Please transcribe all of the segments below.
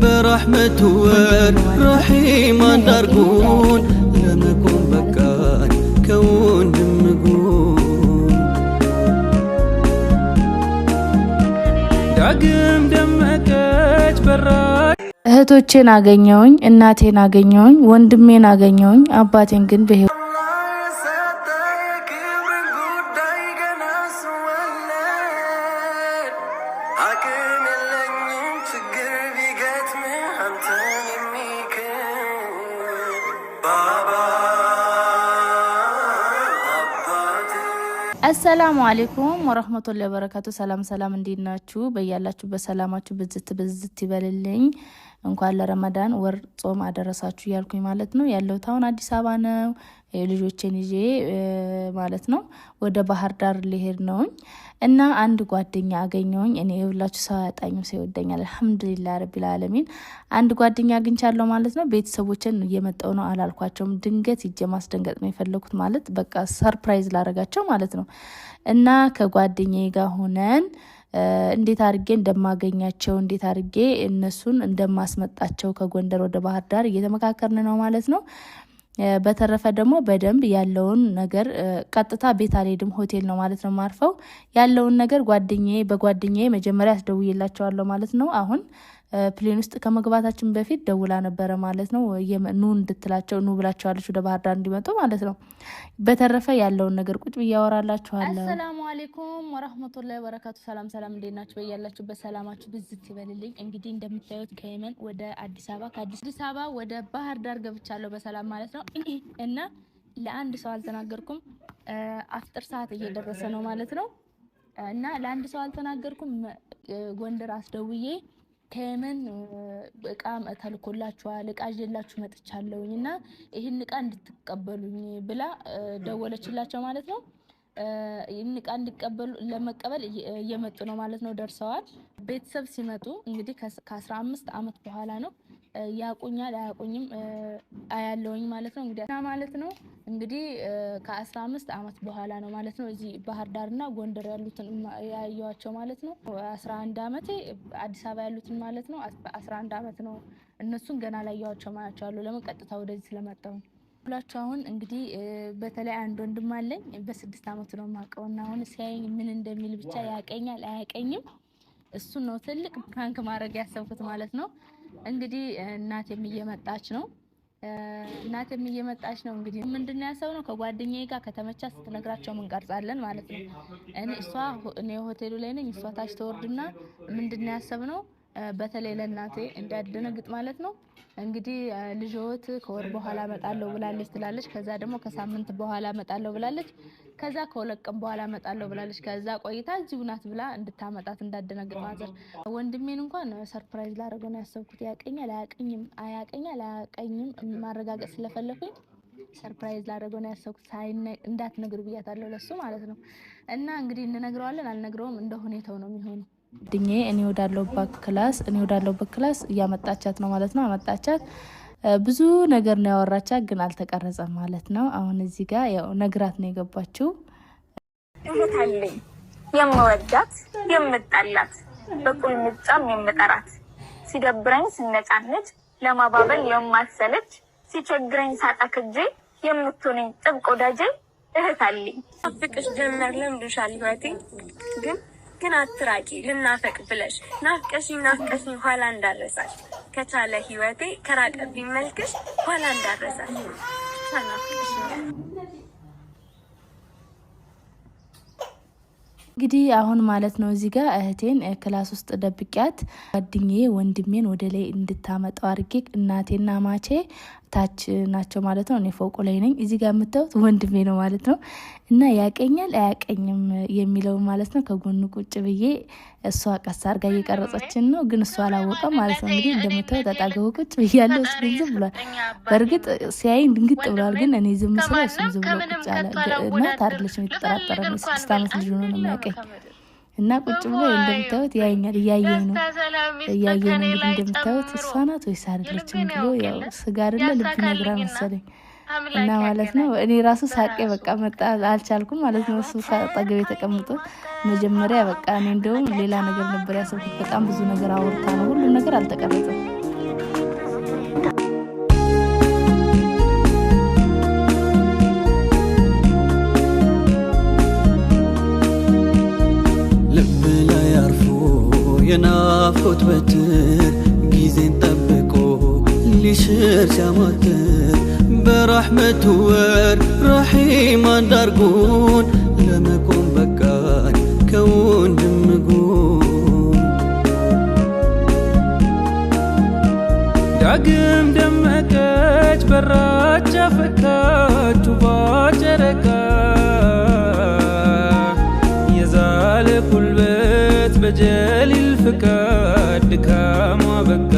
برحمته رحيم داركون لما كون بكان كون دمقون دعقم دمكت براك እህቶቼን አገኘውኝ እናቴን አገኘውኝ ወንድሜን አገኘውኝ አባቴን ግን በህይወት السلام عليكم ورحمة الله وبركاته سلام እንዴት ናችሁ በእያላችሁ በሰላማችሁ ብዝት ይበልልኝ እንኳን ለረመዳን ወር ጾም አደረሳችሁ ያልኩኝ ማለት ነው ያለው ታውን አዲስ አበባ ነው ልጆቼን ይዤ ማለት ነው ወደ ባህር ዳር ልሄድ ነው እና አንድ ጓደኛ አገኘሁኝ እኔ ሁላችሁ ሰው ያጣኝ ሰው ይወደኛል አልহামዱሊላህ ረቢል ዓለሚን አንድ ጓደኛ አግኝቻለሁ ማለት ነው ቤተሰቦችን እየመጣው ነው አላልኳቸውም ድንገት ይጀ ማስደንገጥ ነው የፈለኩት ማለት በቃ ሰርፕራይዝ ላረጋቸው ማለት ነው እና ከጓደኛዬ ጋር ሆነን እንዴት አርጌ እንደማገኛቸው እንዴት አርጌ እነሱን እንደማስመጣቸው ከጎንደር ወደ ባህር ዳር እየተመካከርን ነው ማለት ነው በተረፈ ደግሞ በደንብ ያለውን ነገር ቀጥታ ቤት አልሄድም ሆቴል ነው ማለት ነው ማርፈው ያለውን ነገር በጓደኛዬ መጀመሪያ አስደውዬላቸዋለሁ ማለት ነው አሁን ፕሌን ውስጥ ከመግባታችን በፊት ደውላ ነበር ማለት ነው ኑ እንድትላቸው ኑ ብላቸዋለች ወደ ባህር ዳር እንዲመጡ ማለት ነው በተረፈ ያለውን ነገር ቁጭ ብያወራላችኋለሁ አሰላሙ አለይኩም ወራህመቱላሂ ወበረካቱ ሰላም እንዴናችሁ በእያላችሁ በሰላማችሁ ብዝት ይበልልኝ እንግዲህ እንደምታዩት ከየመን ወደ አዲስ አበባ ከአዲስ አበባ ወደ ባህር ዳር ገብቻለሁ በሰላም ማለት ነው እና ለአንድ ሰው አልተናገርኩም አፍጥር ሰዓት እየደረሰ ነው ማለት ነው እና ለአንድ ሰው አልተናገርኩም ጎንደር አስደውዬ ከየመን እቃ ተልኮላችኋል እቃ ይዤላችሁ መጥቻለሁኝና ይሄን እቃ እንድትቀበሉኝ ብላ ደወለችላቸው ማለት ነው ይሄን እቃ እንድትቀበሉ ለመቀበል እየመጡ ነው ማለት ነው ደርሰዋል ቤተሰብ ሲመጡ እንግዲህ ከ15 አመት በኋላ ነው ያቁኛል አያቁኝም አያለውኝ ማለት ነው እንግዲህ ከ15 አመት በኋላ ነው ማለት ነው እዚህ ባህር ዳርና ጎንደር ያሉትን ያያዩዋቸው ማለት ነው 11 አመቴ አዲስ አበባ ያሉትን ማለት ነው 11 አመት ነው እነሱን ገና ላይ ያያዩዋቸው ማለት ነው ለምን ቀጥታ ወደዚህ ስለመጣው ሁላችሁ አሁን እንግዲህ በተለይ አንድ ወንድም አለኝ በ6 አመት ነው ማቀውና አሁን ሲያየኝ ምን እንደሚል ብቻ ያቀኛል አያቀኝም እሱ ነው ትልቅ ፕራንክ ማድረግ ያሰብኩት ማለት ነው እንግዲህ እናቴም እየመጣች ነው እንግዲህ ምንድነው ያሰብነው ከጓደኛዬ ጋር ከተመቻ ስትነግራቸው ምን ቀርጻለን ማለት ነው እኔ ሆቴሉ ላይ ነኝ እሷ ታች ተወርድና ምንድነው ያሰብነው በተለይ ለእናቴ እንዳደነግጥ ማለት ነው እንግዲህ ልጆት ከወር በኋላ መጣለው ብላለች ትላለች ከዛ ደግሞ ከሳምንት በኋላ መጣለው ብላለች ከዛ ከወለቀም በኋላ መጣለው ብላለች ከዛ ቆይታ እዚሁ ናት ብላ እንድታመጣት እንዳደነግጥ ማዘር ወንድሜን እንኳን ሰርፕራይዝ ላደርገው ነው ያሰብኩት ያቀኛል አያቀኝም ማረጋገጥ ስለፈለኩኝ ሰርፕራይዝ ላደርገው ነው ያሰብኩት እንዳትነግር ብያታለሁ ለሱ ማለት ነው እና እንግዲህ እንነግረዋለን አልነግረውም እንደ ሁኔታው ነው የሚሆነው ድኜ እኔ ወዳለሁበት ክላስ ያመጣቻት ነው ማለት ነው አመጣቻት ብዙ ነገር ነው ያወራቻት ግን አልተቀረጸም ማለት ነው አሁን እዚህ ጋር ያው ነግራት ነው የገባችው እህታለኝ የምወዳት የምጣላት በቁልምጫም የምጠራት ሲደብረኝ ስነጫነጭ ለማባበል የማሰለች ሲቸግረኝ ሳጣክጄ የምትሆነኝ ጥብቅ ወዳጄ እህታለኝ አፍቅሽ ጀመር ለምዱሻል ህይወቴ ግን አትራቂ ልናፈቅ ብለሽ ናፍቀሽኝ ኋላ እንዳረሳሽ ከቻለ ህይወቴ ከራቀብኝ መልክሽ ኋላ እንዳረሳሽ እንግዲህ አሁን ማለት ነው እዚህ ጋር እህቴን ክላስ ውስጥ ደብቂያት ጓደኛዬ ወንድሜን ወደ ላይ እንድታመጣው አርጌ እናቴና ማቼ ታች ናቸው ማለት ነው እኔ ፎቅ ላይ ነኝ እዚህ ጋር የምታዩት ወንድሜ ነው ማለት ነው እና ያቀኛል አያቀኝም የሚለው ማለት ነው ከጎኑ ቁጭ ብዬ እሷ ቀሳር ጋር እየቀረጸችን ነው ግን እሷ አላወቀም ማለት ነው እንግዲህ እንደምታዩት ተጣገው ቁጭ ብያለሁ እሱ ዝም ብሏል በርግጥ ሲያይኝ ድንግጥ ብሏል ግን እኔ ዝም ስለው እሱ ዝም ብሎ ቁጭ አለ እና ታርለሽ የተጠራጠረ ነው 6 አመት ልጅ ሆኖ ነው የሚያቀኝ እና ቁጭ ብሎ እንደምታዩት ያየኛል እያየኝ ነው እንግዲህ እንደምታዩት እሷ ናት ወይስ አይደለችም ብሎ ያው ስጋ አይደለ ልብ ይነግራል መሰለኝ እና ማለት ነው። እኔ ራሱ ሳቄ በቃ መጣ አልቻልኩም ማለት ነው። እሱ ከአጠገቤ ተቀምጦ መጀመሪያ በቃ እኔ እንደውም ሌላ ነገር ነበር ያሰብኩት። በጣም ብዙ ነገር አወርታ ነው፣ ሁሉ ነገር አልተቀረጸም። ልብ ላይ አርፎ የናፍቆት በትር ጊዜን ጠብቆ ሊሽር ሲያማትር በረሕመቱ ወር ረሒም አንዳርጉን ለመቆም በቃን ከወንድም ጎን ዳግም ደመቀች በራች ፈካች ውባ ጨረቃ የዛለ ጉልበት በጀሊል ፍቃድ ድካሟ በቃ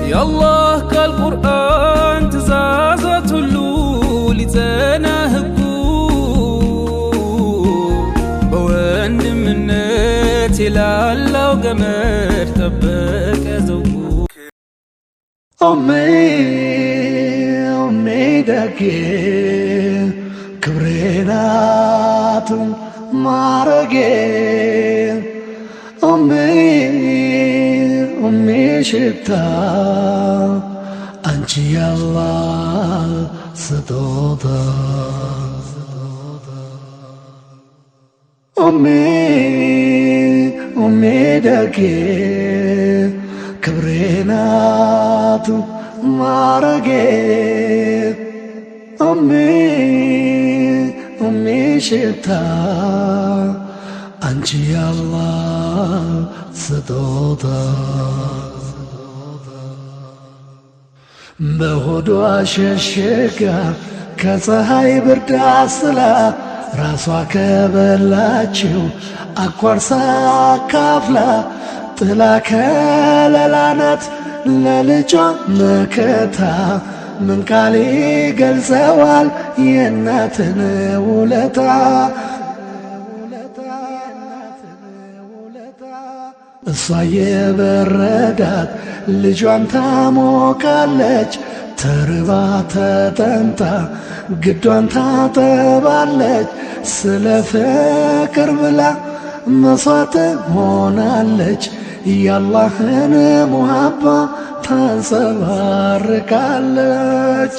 የአላህ ቃል ቁርአን ትእዛዛት ሁሉ ሊጸና ህጉ በወንድምነት የላላው ገመድ ጠበቀ ዘውጉ ኦሜ ደጌ ክብሬ ናት ማረጌ ኦሜ ሽታ አንቺ ያላህ ስጦታ ኦሜ ደጌ ክብሬ ናት ማረጌ ኦሜ ሽታ አንቺ ያላህ ስጦታ በሆዷ ሸሸጋ ከፀሐይ ብርድ አስላ ራሷ ከበላችው አቋርሳ ካፍላ ጥላ ከለላ ናት ለልጇ መከታ ምን ቃል ይገልጸዋል የእናትን ውለታ እሷ የበረዳት ልጇን ታሞቃለች ተርባ ተጠንታ ግዷን ታጠባለች ስለ ፍቅር ብላ መስዋዕት ሆናለች ያላህን ሙሀባ ታንጸባርቃለች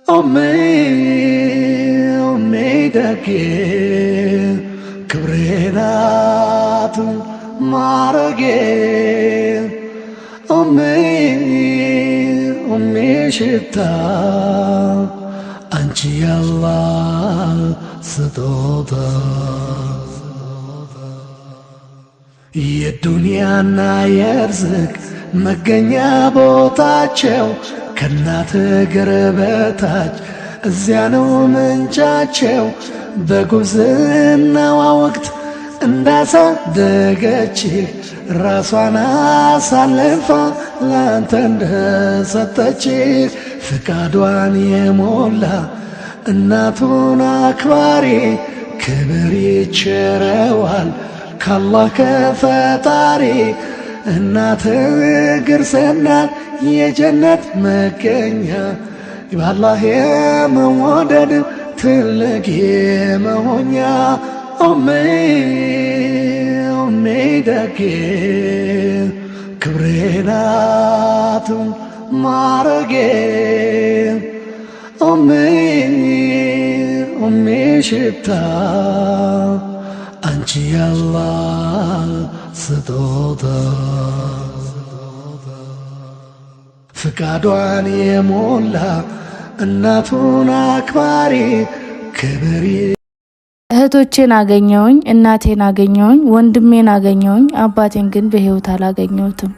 ኦሜ ደጌ ክብሬ ናት ማረጌ ኦሜ ሽታ አንቺ ያላህ ስጦታ የዱንያና የርዝቅ መገኛ ቦታቸው ከእናት እግር በታች እዚያ ነው ምንጫቸው በጉብዝናዋ ወቅት እንዳሳደገችህ ራሷን አሳልፋ ላንተ እንደሰጠችህ ፍቃዷን የሞላ እናቱን አክባሪ ክብር ይቸረዋል ካላህ ከፈጣሪ እናት እግር ስናት የጀነት መገኛ ባላህ የመወደድ ትልቅ የመሆኛ ኦሜ ደጌ ክብሬ ናት ማረጌ ኦሜ ሽታ አንቺ ያላህ ስጦታ ፍቃዷን የሞላ እናቱን አክባሪ ክብር እህቶቼን አገኘውኝ፣ እናቴን አገኘውኝ፣ ወንድሜን አገኘውኝ። አባቴን ግን በህይወት አላገኘሁትም።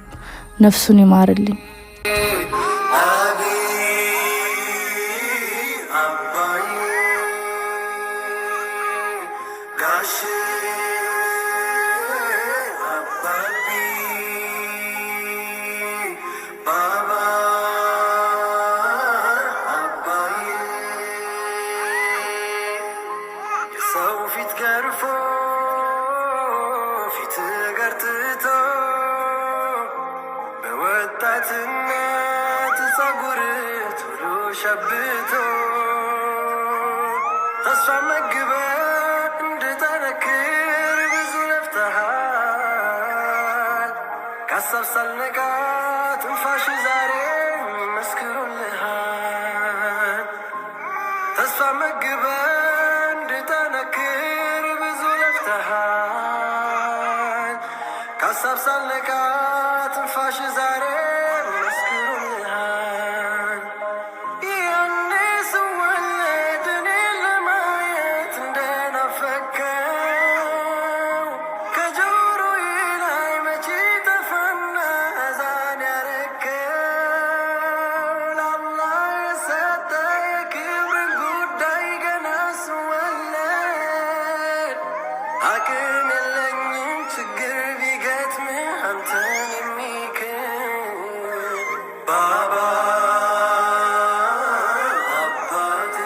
ነፍሱን ይማርልኝ። ተክቶ በወጣትነት ጸጉር ቶሎ ሸብቶ ተስፋ መግበ እንድጠነክር ብዙ ለፍተሃል። ከሀሳብ ሳልነቃ ትንፋሽ ዛሬ መስክሮልሃል። ተስፋ መግበ እንድጠነክር ብዙ ለፍተሃል። ከሀሳብ ሳልነቃ ትንፋሽ ዛሬ መስክሮልሃል። ያኔ ስወለድ እኔን ለማየት እንደናፈከው ከጆሮዬ ላይ መቼ ጠፋና እዛን ያረከው ለአላህ የሰጠ የክብርን ጉዳይ ገና ስወለድ አቅም የለኝም ችግር ቢገጥምህ አንተን የሚክር ባባ አባቴ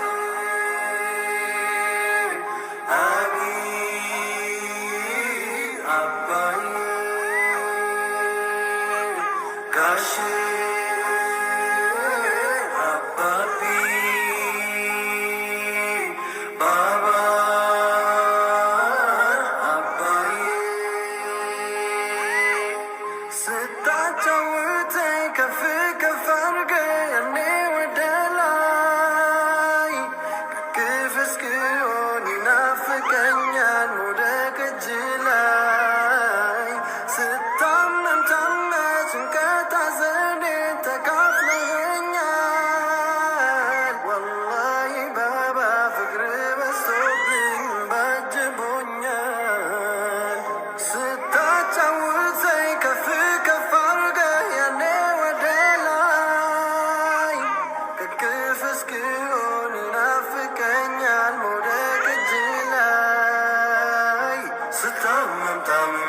አቢ አባዬ ጋሼ አባቢ ባባ አባዬ ስታጫውተኝ ከፍ ከፍ አድርገህ ያኔ ወደ ላይ ከፍ እስክሆን ይናፍቀኛል መውደቅ እጅ ላይ ስታመም ታመህ ጭንቀት ሐዘኔን ተካፍለኸኛል። ወላሂ ባባ ፍቅር በዝቶብኝ ባጅቦኛል። ስታጫውተኝ ከፍ ከፍ አድርገህ ያኔ ወደ ላይ ከፍ እስክሆን ይናፍቀኛል መውደቅ እጅ ላይ ስታመም ታመህ